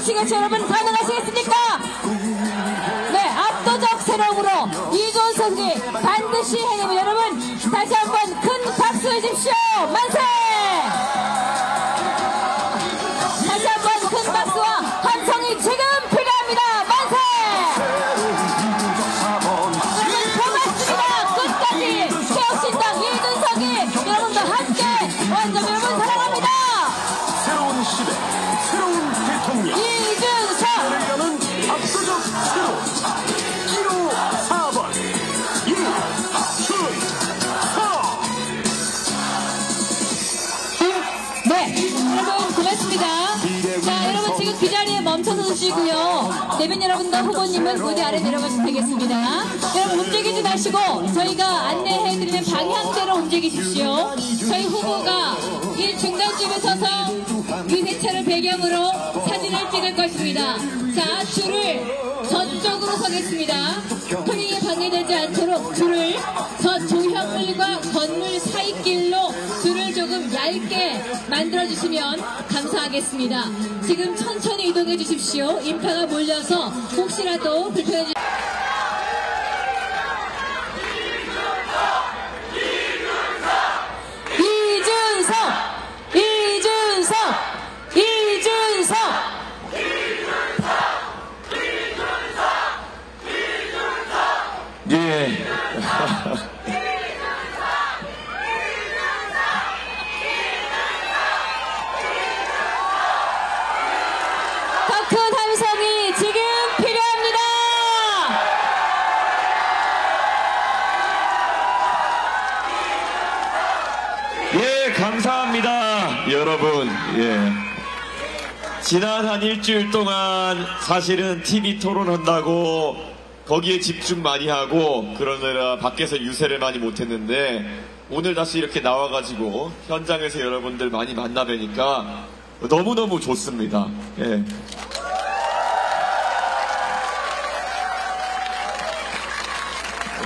아시겠죠 여러분? 가능하시겠습니까? 네, 압도적 세력으로 이준석이 반드시 해내면 여러분 다시 한번 큰 박수 해주십시오. 만세! 다시 한번 큰 박수와 함성이 지금 필요합니다. 만세! 여러분 고맙습니다. 끝까지 개혁신당 이준석이 여러분과 함께 완전 여러분 사랑합니다. 새로운 시대, 새로운 대통령 이준석! 이라는 압도적 새로차 1호 4번 이준석. 네, 여러분 고맙습니다. 자, 여러분 지금 그 자리에 멈춰서 주시고요. 대변 여러분과 후보님은 무대 아래 내려가시면 되겠습니다. 여러분 움직이지 마시고 저희가 안내해드리는 방향대로 움직이십시오. 저희 후보가 이 중간쯤에 서서 이 세차를 배경으로 사진을 찍을 것입니다. 자, 줄을 저쪽으로 서겠습니다. 통행에 방해되지 않도록 줄을 저 조형물과 건물 사이길로 줄을 조금 얇게 만들어주시면 감사하겠습니다. 지금 천천히 이동해 주십시오. 인파가 몰려서 혹시라도 불편해지 예. 더 큰 함성이 지금 필요합니다. 예, 감사합니다. 여러분, 예. 지난 한 일주일 동안 사실은 TV 토론한다고 거기에 집중 많이 하고 그러느라 밖에서 유세를 많이 못했는데 오늘 다시 이렇게 나와가지고 현장에서 여러분들 많이 만나 뵈니까 너무너무 좋습니다. 예.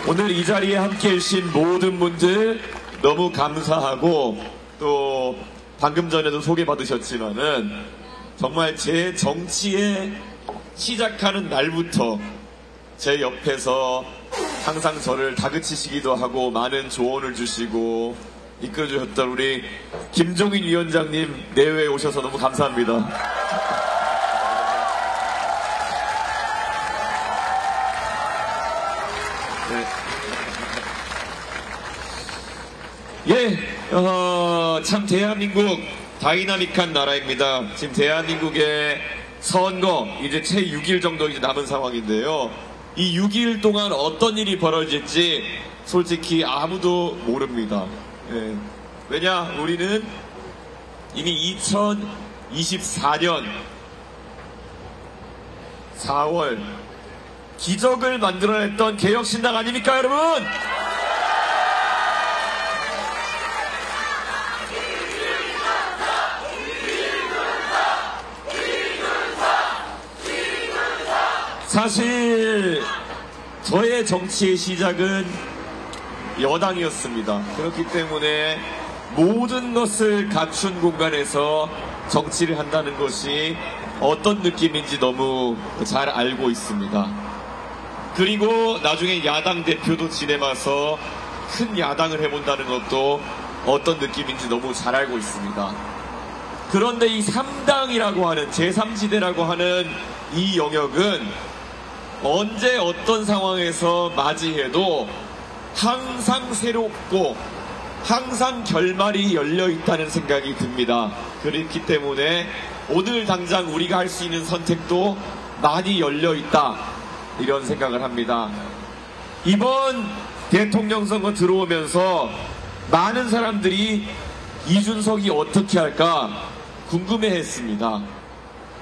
오늘 이 자리에 함께 해주신 모든 분들 너무 감사하고 또 방금 전에도 소개받으셨지만은 정말 제 정치에 시작하는 날부터 제 옆에서 항상 저를 다그치시기도 하고 많은 조언을 주시고 이끌어주셨던 우리 김종인 위원장님 내외에 오셔서 너무 감사합니다. 네. 예, 참 대한민국 다이나믹한 나라입니다. 지금 대한민국의 선거 이제 채 6일 정도 이제 남은 상황인데요. 이 6일 동안 어떤 일이 벌어질지 솔직히 아무도 모릅니다. 예. 왜냐, 우리는 이미 2024년 4월 기적을 만들어냈던 개혁신당 아닙니까, 여러분? 사실 저의 정치의 시작은 여당이었습니다. 그렇기 때문에 모든 것을 갖춘 공간에서 정치를 한다는 것이 어떤 느낌인지 너무 잘 알고 있습니다. 그리고 나중에 야당 대표도 지내면서 큰 야당을 해본다는 것도 어떤 느낌인지 너무 잘 알고 있습니다. 그런데 이 3당이라고 하는 제3지대라고 하는 이 영역은 언제 어떤 상황에서 맞이해도 항상 새롭고 항상 결말이 열려있다는 생각이 듭니다. 그렇기 때문에 오늘 당장 우리가 할 수 있는 선택도 많이 열려있다, 이런 생각을 합니다. 이번 대통령 선거 들어오면서 많은 사람들이 이준석이 어떻게 할까 궁금해했습니다.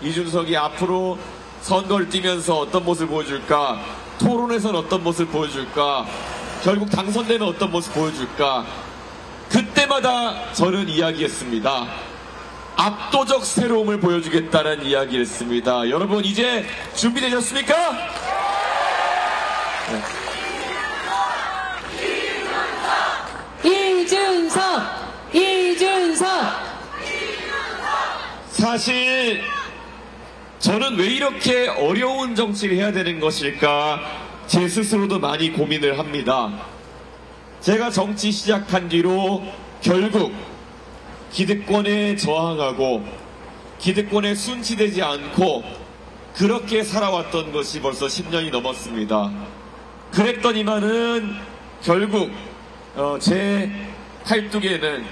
이준석이 앞으로 선거를 뛰면서 어떤 모습을 보여줄까, 토론에서는 어떤 모습을 보여줄까, 결국 당선되면 어떤 모습을 보여줄까. 그때마다 저는 이야기했습니다. 압도적 새로움을 보여주겠다는 이야기를 했습니다. 여러분 이제 준비되셨습니까? 네. 이준석! 사실 저는 왜 이렇게 어려운 정치를 해야 되는 것일까 제 스스로도 많이 고민을 합니다. 제가 정치 시작한 뒤로 결국 기득권에 저항하고 기득권에 순치되지 않고 그렇게 살아왔던 것이 벌써 10년이 넘었습니다. 그랬더니만은 결국 제 팔뚝에는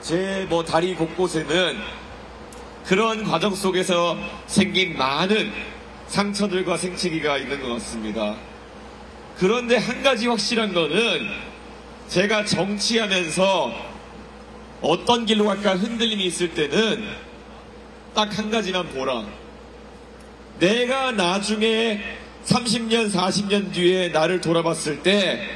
제 다리 곳곳에는 그런 과정 속에서 생긴 많은 상처들과 생채기가 있는 것 같습니다. 그런데 한 가지 확실한 거는 제가 정치하면서 어떤 길로 갈까 흔들림이 있을 때는 딱 한 가지만 보라. 내가 나중에 30년, 40년 뒤에 나를 돌아봤을 때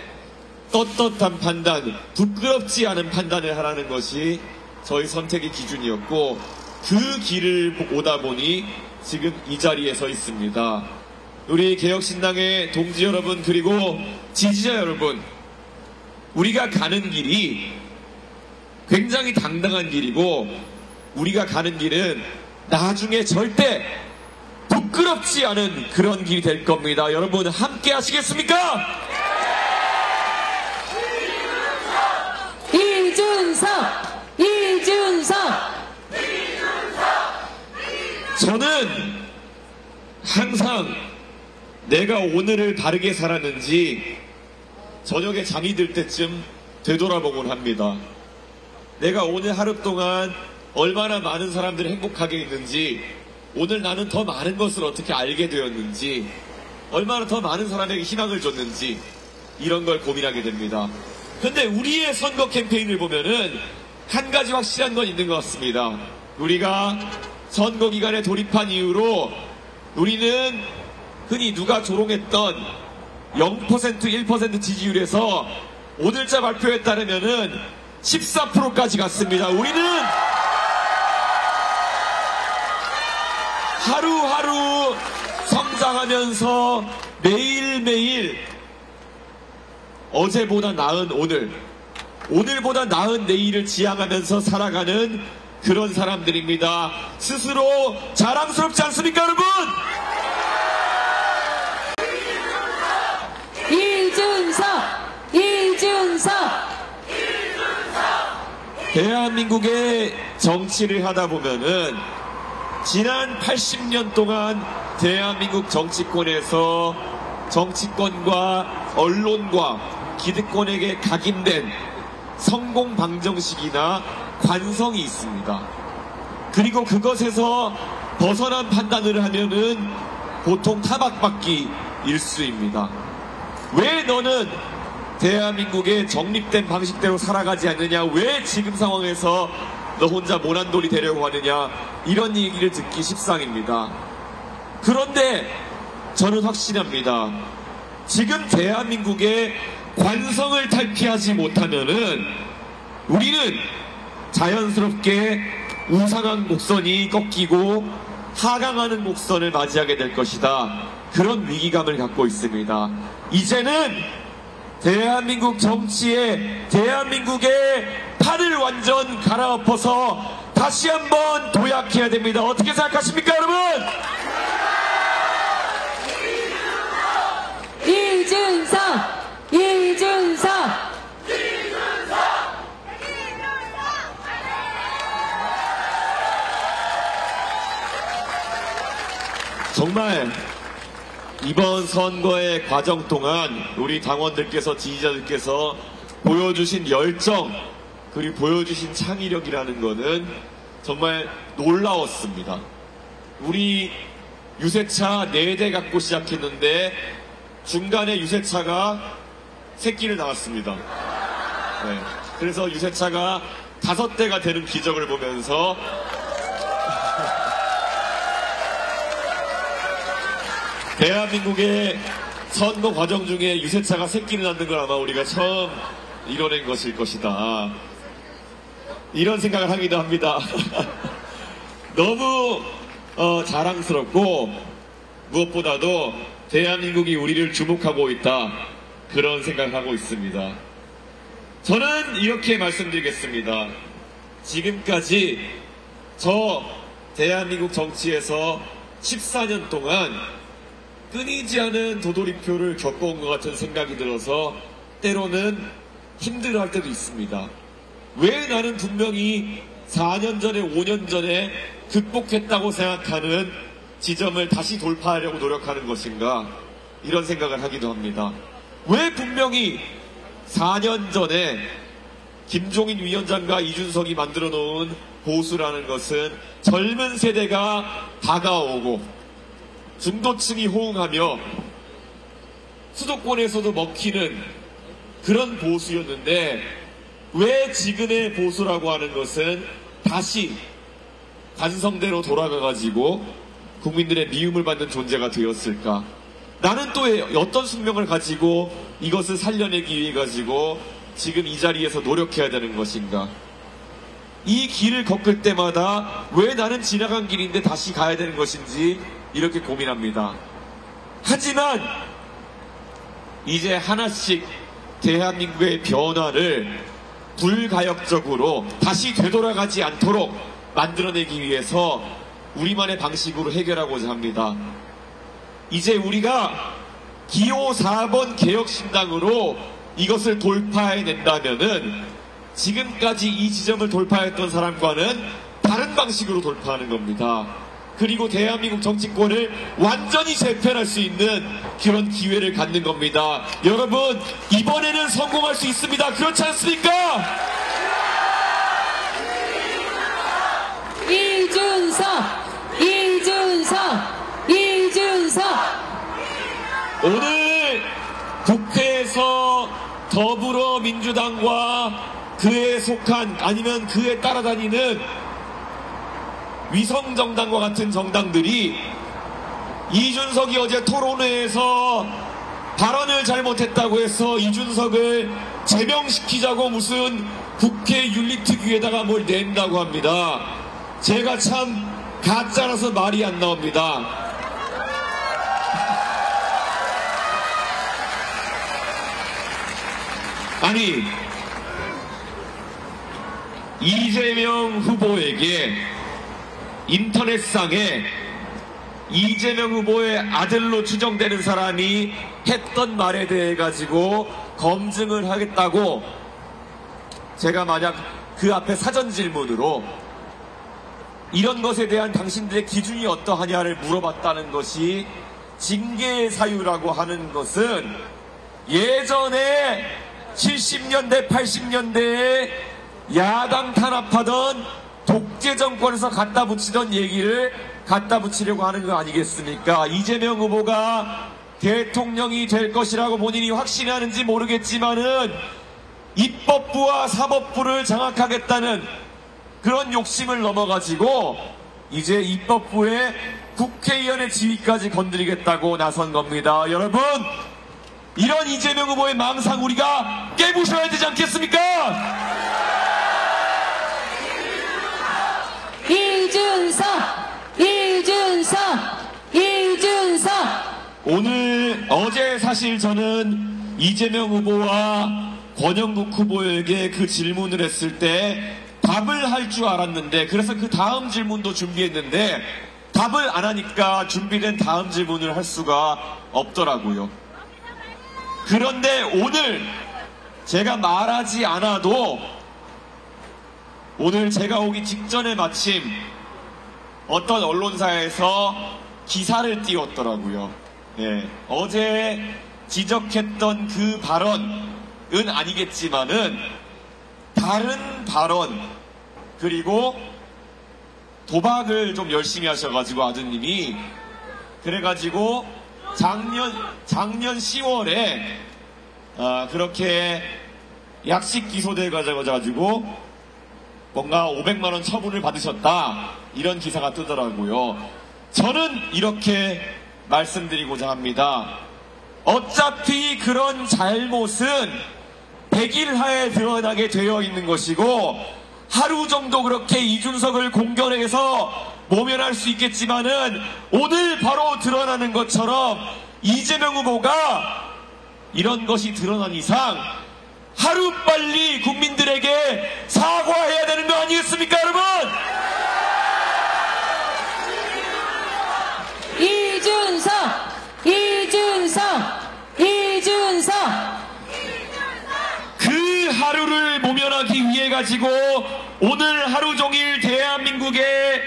떳떳한 판단, 부끄럽지 않은 판단을 하라는 것이 저희 선택의 기준이었고 그 길을 오다 보니 지금 이 자리에 서 있습니다. 우리 개혁신당의 동지 여러분 그리고 지지자 여러분, 우리가 가는 길이 굉장히 당당한 길이고 우리가 가는 길은 나중에 절대 부끄럽지 않은 그런 길이 될 겁니다. 여러분 함께 하시겠습니까? 이준석! 저는 항상 내가 오늘을 바르게 살았는지 저녁에 잠이 들 때쯤 되돌아보곤 합니다. 내가 오늘 하루 동안 얼마나 많은 사람들이 행복하게 있는지, 오늘 나는 더 많은 것을 어떻게 알게 되었는지, 얼마나 더 많은 사람에게 희망을 줬는지 이런 걸 고민하게 됩니다. 근데 우리의 선거 캠페인을 보면은 한 가지 확실한 건 있는 것 같습니다. 우리가 선거 기간에 돌입한 이후로 우리는 흔히 누가 조롱했던 0%, 1% 지지율에서 오늘자 발표에 따르면은 14%까지 갔습니다. 우리는 하루하루 성장하면서 매일매일 어제보다 나은 오늘, 오늘보다 나은 내일을 지향하면서 살아가는 그런 사람들입니다. 스스로 자랑스럽지 않습니까, 여러분? 이준석! 대한민국의 정치를 하다 보면은 지난 80년 동안 대한민국 정치권에서 정치권과 언론과 기득권에게 각인된 성공 방정식이나 관성이 있습니다. 그리고 그것에서 벗어난 판단을 하면은 보통 타박받기 일수입니다. 왜 너는 대한민국의 정립된 방식대로 살아가지 않느냐? 왜 지금 상황에서 너 혼자 모난돌이 되려고 하느냐? 이런 얘기를 듣기 십상입니다. 그런데 저는 확신합니다. 지금 대한민국의 관성을 탈피하지 못하면은 우리는 자연스럽게 우상한 곡선이 꺾이고 하강하는 곡선을 맞이하게 될 것이다. 그런 위기감을 갖고 있습니다. 이제는 대한민국 정치에 대한민국의 판을 완전 갈아엎어서 다시 한번 도약해야 됩니다. 어떻게 생각하십니까, 여러분? 이준석! 정말 이번 선거의 과정 동안 우리 당원들께서, 지지자들께서 보여주신 열정 그리고 보여주신 창의력이라는 거는 정말 놀라웠습니다. 우리 유세차 4대 갖고 시작했는데 중간에 유세차가 새끼를 낳았습니다. 네. 그래서 유세차가 5대가 되는 기적을 보면서 대한민국의 선거 과정 중에 유세차가 새끼를 낳는 걸 아마 우리가 처음 이뤄낸 것일 것이다. 이런 생각을 하기도 합니다. 너무 자랑스럽고 무엇보다도 대한민국이 우리를 주목하고 있다. 그런 생각을 하고 있습니다. 저는 이렇게 말씀드리겠습니다. 지금까지 저 대한민국 정치에서 14년 동안 끊이지 않은 도돌이표를 겪어온 것 같은 생각이 들어서 때로는 힘들어할 때도 있습니다. 왜 나는 분명히 4년 전에 5년 전에 극복했다고 생각하는 지점을 다시 돌파하려고 노력하는 것인가, 이런 생각을 하기도 합니다. 왜 분명히 4년 전에 김종인 위원장과 이준석이 만들어 놓은 보수라는 것은 젊은 세대가 다가오고 중도층이 호응하며 수도권에서도 먹히는 그런 보수였는데, 왜 지금의 보수라고 하는 것은 다시 관성대로 돌아가가지고 국민들의 미움을 받는 존재가 되었을까? 나는 또 어떤 숙명을 가지고 이것을 살려내기 위해 가지고 지금 이 자리에서 노력해야 되는 것인가? 이 길을 겪을 때마다 왜 나는 지나간 길인데 다시 가야 되는 것인지 이렇게 고민합니다. 하지만 이제 하나씩 대한민국의 변화를 불가역적으로 다시 되돌아가지 않도록 만들어내기 위해서 우리만의 방식으로 해결하고자 합니다. 이제 우리가 기호 4번 개혁신당으로 이것을 돌파해낸다면은 지금까지 이 지점을 돌파했던 사람과는 다른 방식으로 돌파하는 겁니다. 그리고 대한민국 정치권을 완전히 재편할 수 있는 그런 기회를 갖는 겁니다. 여러분, 이번에는 성공할 수 있습니다. 그렇지 않습니까? 이준석 오늘 국회에서 더불어민주당과 그에 속한 아니면 그에 따라다니는 위성정당과 같은 정당들이 이준석이 어제 토론회에서 발언을 잘못했다고 해서 이준석을 제명시키자고 무슨 국회 윤리특위에다가 뭘 낸다고 합니다. 제가 참 가짜라서 말이 안 나옵니다. 아니, 이재명 후보에게 인터넷상에 이재명 후보의 아들로 추정되는 사람이 했던 말에 대해 가지고 검증을 하겠다고 제가 만약 그 앞에 사전 질문으로 이런 것에 대한 당신들의 기준이 어떠하냐를 물어봤다는 것이 징계의 사유라고 하는 것은 예전에 70년대 80년대에 야당 탄압하던 독재 정권에서 갖다 붙이던 얘기를 갖다 붙이려고 하는 거 아니겠습니까? 이재명 후보가 대통령이 될 것이라고 본인이 확신하는지 모르겠지만은 입법부와 사법부를 장악하겠다는 그런 욕심을 넘어가지고 이제 입법부의 국회의원의 지위까지 건드리겠다고 나선 겁니다. 여러분, 이런 이재명 후보의 망상 우리가 깨부셔야 되지 않겠습니까? 이준석 어제 사실 저는 이재명 후보와 권영국 후보에게 그 질문을 했을 때 답을 할 줄 알았는데, 그래서 그 다음 질문도 준비했는데 답을 안 하니까 준비된 다음 질문을 할 수가 없더라고요. 그런데 오늘 제가 말하지 않아도 오늘 제가 오기 직전에 마침 어떤 언론사에서 기사를 띄웠더라고요. 네, 어제 지적했던 그 발언은 아니겠지만은 다른 발언, 그리고 도박을 좀 열심히 하셔가지고 아드님이, 그래가지고 작년 10월에 그렇게 약식 기소돼가지고 뭔가 500만원 처분을 받으셨다, 이런 기사가 뜨더라고요. 저는 이렇게 말씀드리고자 합니다. 어차피 그런 잘못은 100일 하에 드러나게 되어 있는 것이고, 하루 정도 그렇게 이준석을 공격해서 모면할 수 있겠지만은 오늘 바로 드러나는 것처럼 이재명 후보가 이런 것이 드러난 이상 하루빨리 국민들에게 사과해야 되는 거 아니겠습니까, 여러분? 가지고 오늘 하루 종일 대한민국에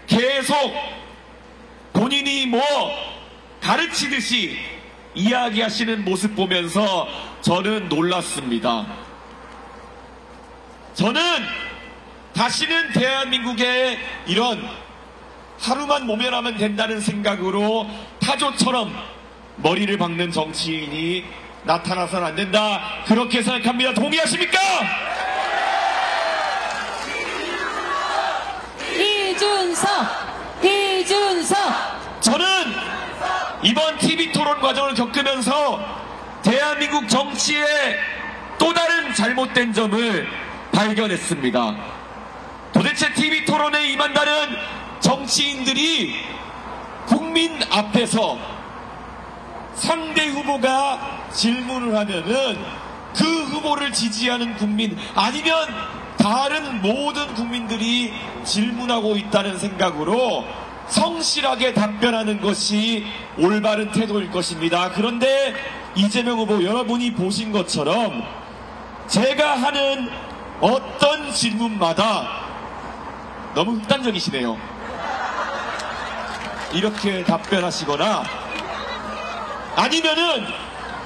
계속 본인이 뭐 가르치듯이 이야기하시는 모습 보면서 저는 놀랐습니다. 저는 다시는 대한민국에 이런 하루만 모면하면 된다는 생각으로 타조처럼 머리를 박는 정치인이 나타나서는 안 된다, 그렇게 생각합니다. 동의하십니까? 이준석! 저는 이번 TV 토론 과정을 겪으면서 대한민국 정치의 또 다른 잘못된 점을 발견했습니다. 도대체 TV 토론에 임한다는 정치인들이 국민 앞에서 상대 후보가 질문을 하면은 그 후보를 지지하는 국민 아니면 다른 모든 국민들이 질문하고 있다는 생각으로 성실하게 답변하는 것이 올바른 태도일 것입니다. 그런데 이재명 후보, 여러분이 보신 것처럼 제가 하는 어떤 질문마다 너무 극단적이시네요. 이렇게 답변하시거나 아니면은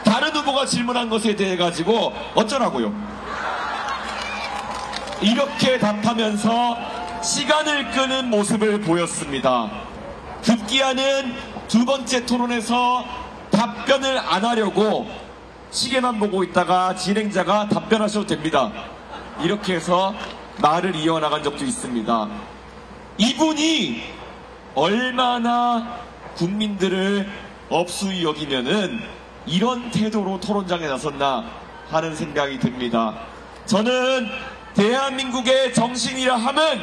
다른 후보가 질문한 것에 대해 가지고 어쩌라고요? 이렇게 답하면서 시간을 끄는 모습을 보였습니다. 급기야는 두 번째 토론에서 답변을 안 하려고 시계만 보고 있다가 진행자가 답변하셔도 됩니다, 이렇게 해서 말을 이어나간 적도 있습니다. 이분이 얼마나 국민들을 업수히 여기면은 이런 태도로 토론장에 나섰나 하는 생각이 듭니다. 저는 대한민국의 정신이라 함은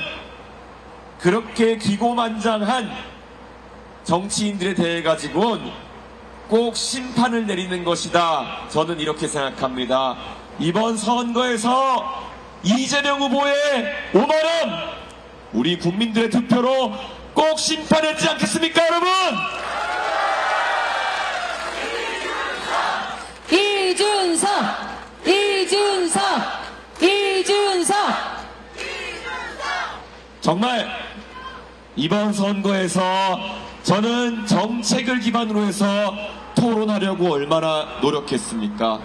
그렇게 기고만장한 정치인들에 대해 가지고는 꼭 심판을 내리는 것이다, 저는 이렇게 생각합니다. 이번 선거에서 이재명 후보의 오만함 우리 국민들의 투표로 꼭 심판했지 않겠습니까, 여러분? 이준석! 정말 이번 선거에서 저는 정책을 기반으로 해서 토론하려고 얼마나 노력했습니까?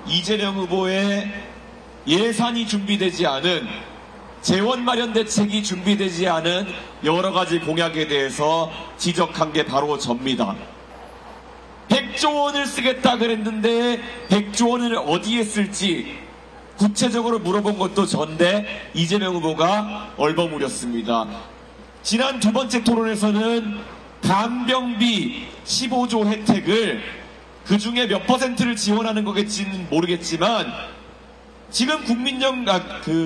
이재명 후보의 예산이 준비되지 않은, 재원 마련 대책이 준비되지 않은 여러 가지 공약에 대해서 지적한 게 바로 접니다. 100조 원을 쓰겠다 그랬는데 100조 원을 어디에 쓸지 구체적으로 물어본 것도 전데 이재명 후보가 얼버무렸습니다. 지난 두 번째 토론에서는 간병비 15조 혜택을 그 중에 몇 퍼센트를 지원하는 거겠지는 모르겠지만 지금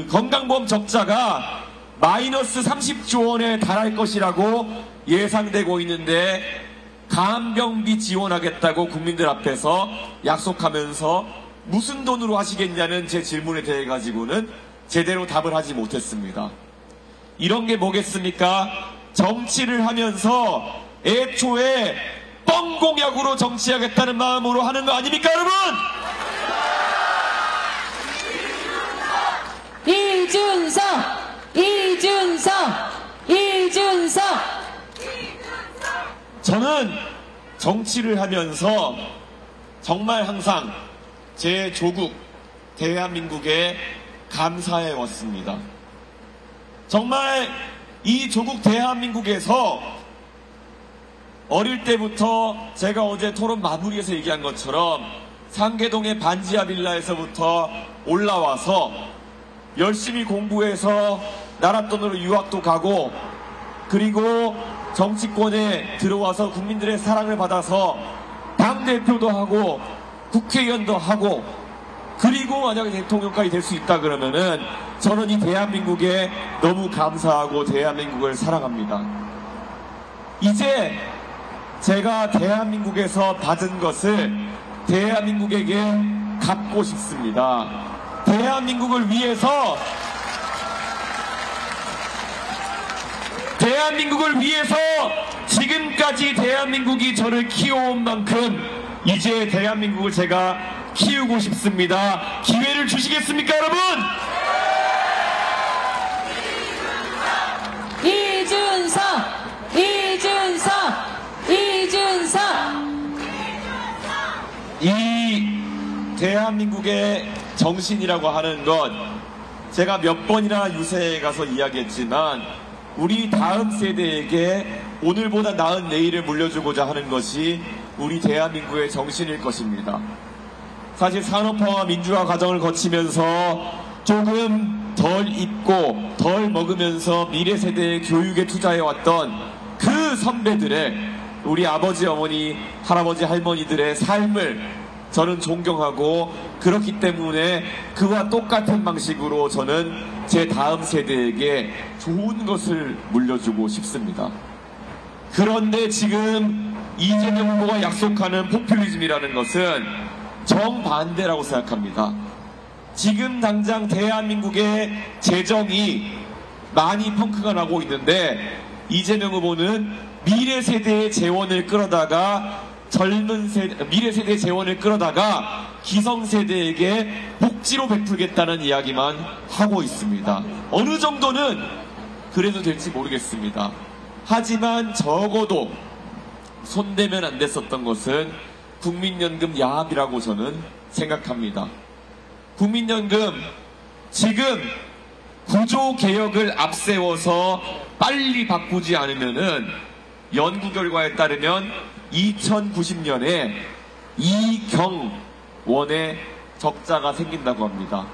건강보험 적자가 마이너스 30조 원에 달할 것이라고 예상되고 있는데 간병비 지원하겠다고 국민들 앞에서 약속하면서 무슨 돈으로 하시겠냐는 제 질문에 대해 가지고는 제대로 답을 하지 못했습니다. 이런 게 뭐겠습니까? 정치를 하면서 애초에 뻥공약으로 정치하겠다는 마음으로 하는 거 아닙니까, 여러분? 이준석! 저는 정치를 하면서 정말 항상 제 조국 대한민국에 감사해 왔습니다. 정말 이 조국 대한민국에서 어릴 때부터 제가 어제 토론 마무리에서 얘기한 것처럼 상계동의 반지하 빌라에서부터 올라와서 열심히 공부해서 나라 돈으로 유학도 가고 그리고 정치권에 들어와서 국민들의 사랑을 받아서 당대표도 하고 국회의원도 하고 그리고 만약에 대통령까지 될 수 있다 그러면은 저는 이 대한민국에 너무 감사하고 대한민국을 사랑합니다. 이제 제가 대한민국에서 받은 것을 대한민국에게 갚고 싶습니다. 대한민국을 위해서 지금까지 대한민국이 저를 키워온 만큼 이제 대한민국을 제가 키우고 싶습니다. 기회를 주시겠습니까, 여러분? 이 대한민국의 정신이라고 하는 것, 제가 몇 번이나 유세에 가서 이야기했지만 우리 다음 세대에게 오늘보다 나은 내일을 물려주고자 하는 것이 우리 대한민국의 정신일 것입니다. 사실 산업화와 민주화 과정을 거치면서 조금 덜 입고 덜 먹으면서 미래 세대의 교육에 투자해왔던 그 선배들의, 우리 아버지, 어머니, 할아버지, 할머니들의 삶을 저는 존경하고, 그렇기 때문에 그와 똑같은 방식으로 저는 제 다음 세대에게 좋은 것을 물려주고 싶습니다. 그런데 지금 이재명 후보가 약속하는 포퓰리즘이라는 것은 정반대라고 생각합니다. 지금 당장 대한민국의 재정이 많이 펑크가 나고 있는데 이재명 후보는 미래 세대의 재원을 끌어다가 미래 세대의 재원을 끌어다가 기성세대에게 복지로 베풀겠다는 이야기만 하고 있습니다. 어느 정도는 그래도 될지 모르겠습니다. 하지만 적어도 손대면 안 됐었던 것은 국민연금 야합이라고 저는 생각합니다. 국민연금 지금 구조 개혁을 앞세워서 빨리 바꾸지 않으면은 연구 결과에 따르면 2090년에 이경원의 적자가 생긴다고 합니다.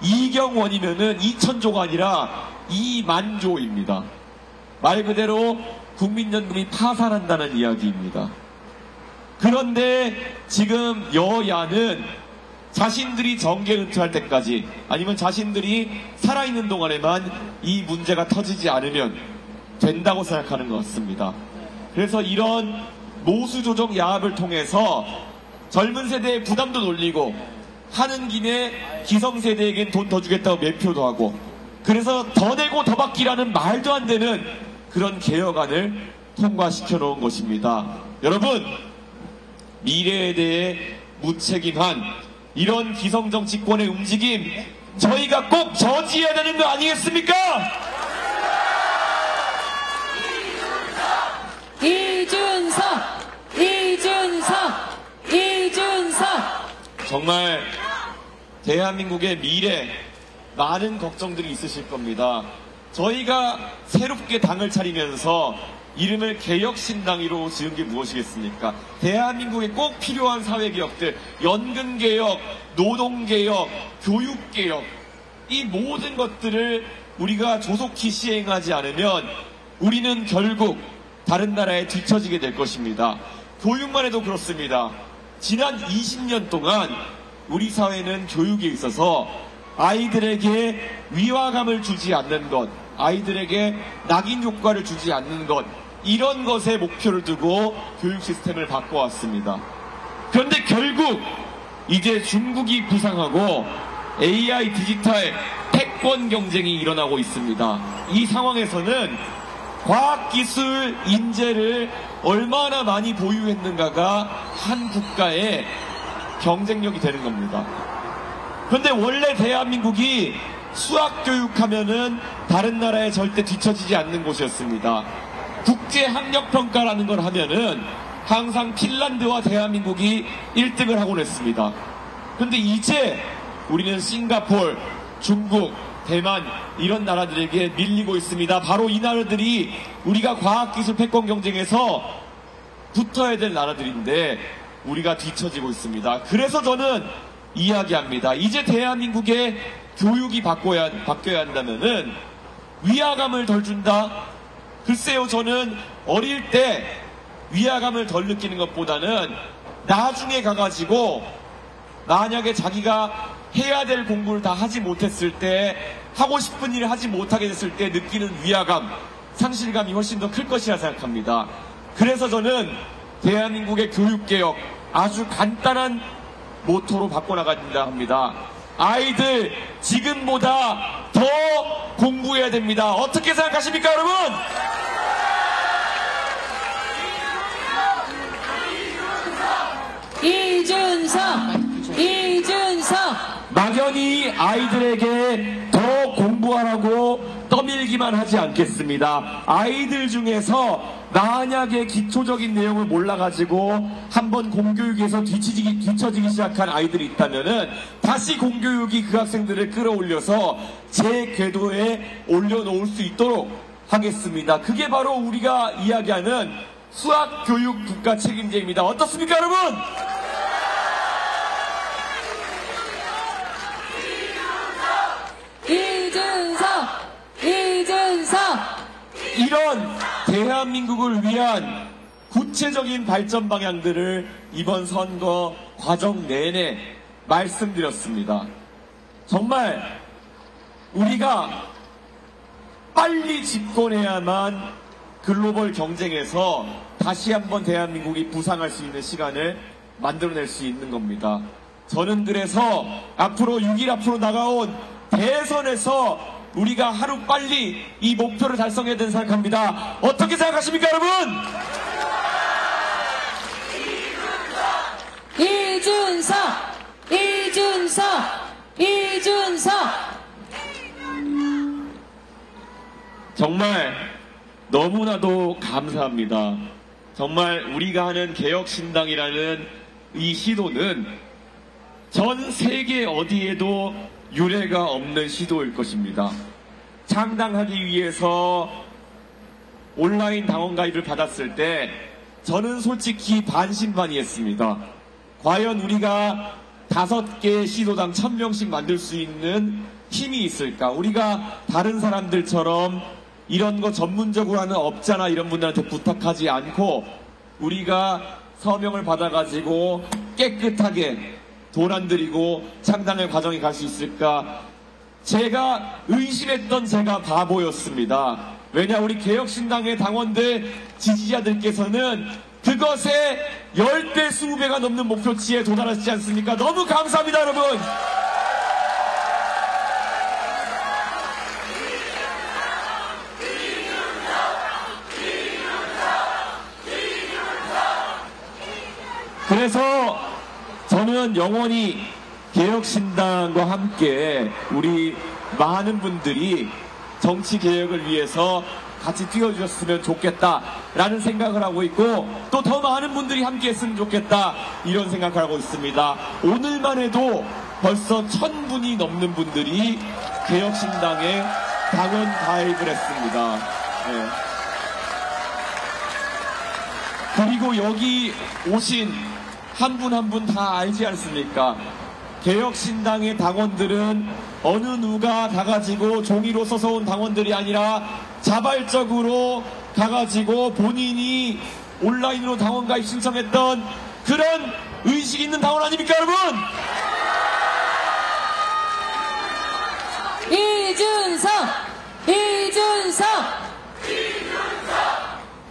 이경원이면은 2000조가 아니라 2만조입니다. 말 그대로 국민연금이 파산한다는 이야기입니다. 그런데 지금 여야는 자신들이 정계 은퇴할 때까지, 아니면 자신들이 살아있는 동안에만 이 문제가 터지지 않으면 된다고 생각하는 것 같습니다. 그래서 이런 노수조정 야합을 통해서 젊은 세대의 부담도 놀리고, 하는 김에 기성세대에겐 돈 더 주겠다고 매표도 하고, 그래서 더 내고 더 받기라는 말도 안 되는 그런 개혁안을 통과시켜 놓은 것입니다. 여러분, 미래에 대해 무책임한 이런 기성정치권의 움직임, 저희가 꼭 저지해야 되는 거 아니겠습니까? 이준석! 정말 대한민국의 미래, 많은 걱정들이 있으실 겁니다. 저희가 새롭게 당을 차리면서 이름을 개혁신당으로 지은 게 무엇이겠습니까? 대한민국에 꼭 필요한 사회개혁들, 연금개혁, 노동개혁, 교육개혁, 이 모든 것들을 우리가 조속히 시행하지 않으면 우리는 결국 다른 나라에 뒤처지게 될 것입니다. 교육만 해도 그렇습니다. 지난 20년 동안 우리 사회는 교육에 있어서 아이들에게 위화감을 주지 않는 것, 아이들에게 낙인 효과를 주지 않는 것, 이런 것에 목표를 두고 교육 시스템을 바꿔왔습니다. 그런데 결국 이제 중국이 부상하고 AI 디지털 패권 경쟁이 일어나고 있습니다. 이 상황에서는 과학기술 인재를 얼마나 많이 보유했는가가 한 국가의 경쟁력이 되는 겁니다. 그런데 원래 대한민국이 수학교육하면은 다른 나라에 절대 뒤처지지 않는 곳이었습니다. 국제학력평가라는 걸 하면은 항상 핀란드와 대한민국이 1등을 하곤 했습니다. 그런데 이제 우리는 싱가포르, 중국, 대만 이런 나라들에게 밀리고 있습니다. 바로 이 나라들이 우리가 과학기술 패권 경쟁에서 붙어야 될 나라들인데 우리가 뒤처지고 있습니다. 그래서 저는 이야기합니다. 이제 대한민국의 교육이 바뀌어야 한다면은 위화감을 덜 준다? 글쎄요, 저는 어릴 때 위화감을 덜 느끼는 것보다는 나중에 가가지고 만약에 자기가 해야 될 공부를 다 하지 못했을 때, 하고 싶은 일을 하지 못하게 됐을 때 느끼는 위화감, 상실감이 훨씬 더 클 것이라 생각합니다. 그래서 저는 대한민국의 교육개혁 아주 간단한 모토로 바꿔나가야 된다 합니다. 아이들 지금보다 더 공부해야 됩니다. 어떻게 생각하십니까, 여러분? 이준석! 막연히 아이들에게 더 공부하라고 떠밀기 얘기만 하지 않겠습니다. 아이들 중에서 만약에 기초적인 내용을 몰라가지고 한번 공교육에서 뒤처지기 시작한 아이들이 있다면은 다시 공교육이 그 학생들을 끌어올려서 제 궤도에 올려놓을 수 있도록 하겠습니다. 그게 바로 우리가 이야기하는 수학교육 국가 책임제입니다. 어떻습니까, 여러분? 이준석! 이런 대한민국을 위한 구체적인 발전 방향들을 이번 선거 과정 내내 말씀드렸습니다. 정말 우리가 빨리 집권해야만 글로벌 경쟁에서 다시 한번 대한민국이 부상할 수 있는 시간을 만들어낼 수 있는 겁니다. 저는 그래서 앞으로 6일 앞으로 나가온 대선에서 우리가 하루빨리 이 목표를 달성해야 된다고 생각합니다. 어떻게 생각하십니까, 여러분? 이준석! 정말 너무나도 감사합니다. 정말 우리가 하는 개혁신당이라는 이 시도는 전 세계 어디에도 유례가 없는 시도일 것입니다. 창당하기 위해서 온라인 당원 가입을 받았을 때 저는 솔직히 반신반의했습니다. 과연 우리가 5개 시도당 1000명씩 만들 수 있는 힘이 있을까? 우리가 다른 사람들처럼 이런 거 전문적으로 하는 업자나 이런 분들한테 부탁하지 않고 우리가 서명을 받아가지고 깨끗하게 돈 안 들이고 창당의 과정에 갈 수 있을까? 제가 의심했던 제가 바보였습니다. 왜냐, 우리 개혁신당의 당원들, 지지자들께서는 그것에 10배, 20배가 넘는 목표치에 도달하시지 않습니까? 너무 감사합니다, 여러분! 그래서 저는 영원히 개혁신당과 함께 우리 많은 분들이 정치 개혁을 위해서 같이 뛰어주셨으면 좋겠다라는 생각을 하고 있고 또 더 많은 분들이 함께 했으면 좋겠다 이런 생각을 하고 있습니다. 오늘만 해도 벌써 1000분이 넘는 분들이 개혁신당에 당원 가입을 했습니다. 네. 그리고 여기 오신 한 분 한 분 다 알지 않습니까? 개혁신당의 당원들은 어느 누가 가가지고 종이로 써서 온 당원들이 아니라 자발적으로 가가지고 본인이 온라인으로 당원 가입 신청했던 그런 의식 있는 당원 아닙니까, 여러분? 이준석!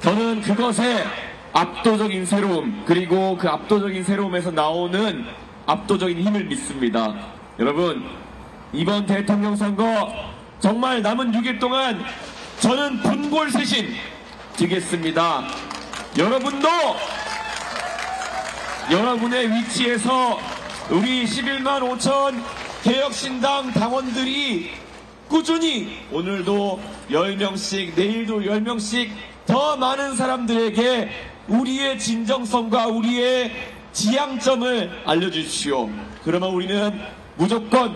저는 그것에 압도적인 새로움, 그리고 그 압도적인 새로움에서 나오는 압도적인 힘을 믿습니다. 여러분, 이번 대통령 선거 정말 남은 6일 동안 저는 분골쇄신 드리겠습니다. 여러분도 여러분의 위치에서 우리 11만 5천 개혁신당 당원들이 꾸준히 오늘도 10명씩, 내일도 10명씩 더 많은 사람들에게 우리의 진정성과 우리의 지향점을 알려주십시오. 그러면 우리는 무조건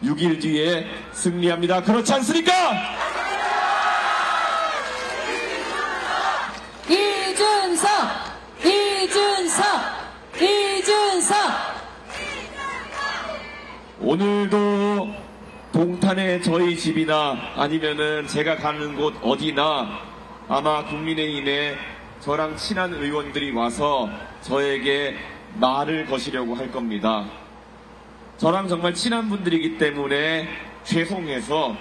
6일 뒤에 승리합니다. 그렇지 않습니까? 이준석! 오늘도 동탄의 저희 집이나 아니면은 제가 가는 곳 어디나 아마 국민의힘에 저랑 친한 의원들이 와서 저에게 말을 거시려고 할 겁니다. 저랑 정말 친한 분들이기 때문에 죄송해서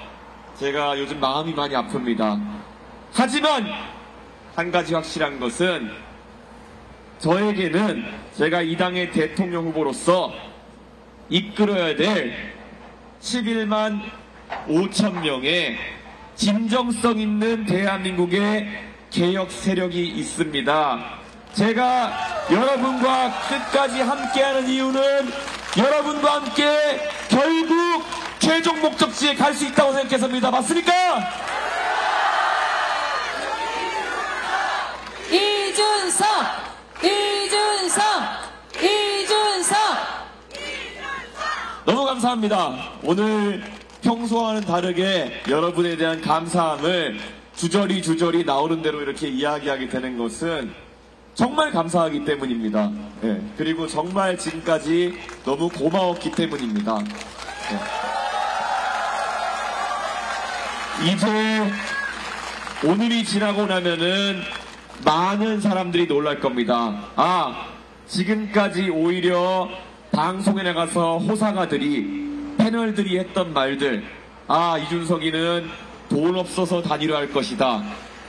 제가 요즘 마음이 많이 아픕니다. 하지만 한 가지 확실한 것은 저에게는 제가 이 당의 대통령 후보로서 이끌어야 될 11만 5천 명의 진정성 있는 대한민국의 개혁 세력이 있습니다. 제가 여러분과 끝까지 함께하는 이유는 여러분과 함께 결국 최종 목적지에 갈 수 있다고 생각해서입니다. 맞습니까? 이준석! 너무 감사합니다. 오늘 평소와는 다르게 여러분에 대한 감사함을 주저리 나오는 대로 이렇게 이야기하게 되는 것은 정말 감사하기 때문입니다. 예, 그리고 정말 지금까지 너무 고마웠기 때문입니다. 예. 이제 오늘이 지나고 나면은 많은 사람들이 놀랄 겁니다. 아, 지금까지 오히려 방송에 나가서 호사가들이, 패널들이 했던 말들, 아, 이준석이는 돈 없어서 단일화할 것이다.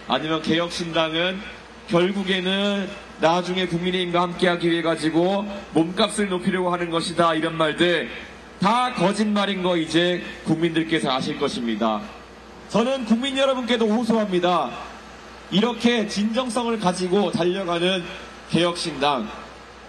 아니면 개혁신당은 결국에는 나중에 국민의힘과 함께하기 위해 가지고 몸값을 높이려고 하는 것이다. 이런 말들 다 거짓말인 거 이제 국민들께서 아실 것입니다. 저는 국민 여러분께도 호소합니다. 이렇게 진정성을 가지고 달려가는 개혁신당,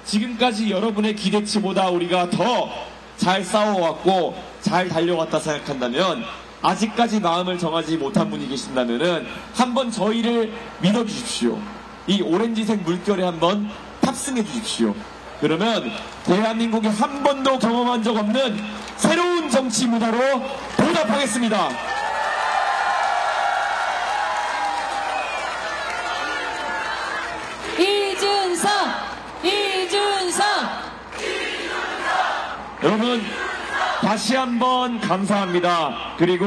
지금까지 여러분의 기대치보다 우리가 더 잘 싸워왔고 잘 달려왔다 생각한다면, 아직까지 마음을 정하지 못한 분이 계신다면은 한번 저희를 믿어주십시오. 이 오렌지색 물결에 한번 탑승해 주십시오. 그러면 대한민국이 한 번도 경험한 적 없는 새로운 정치 문화로 보답하겠습니다. 이준석! 여러분, 다시 한번 감사합니다. 그리고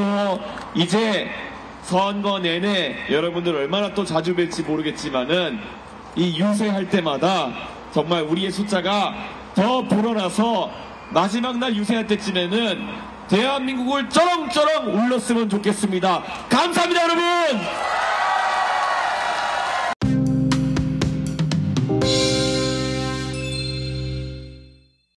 이제 선거 내내 여러분들 얼마나 또 자주 뵐지 모르겠지만은 이 유세할 때마다 정말 우리의 숫자가 더 불어나서 마지막 날 유세할 때쯤에는 대한민국을 쩌렁쩌렁 울렸으면 좋겠습니다. 감사합니다, 여러분!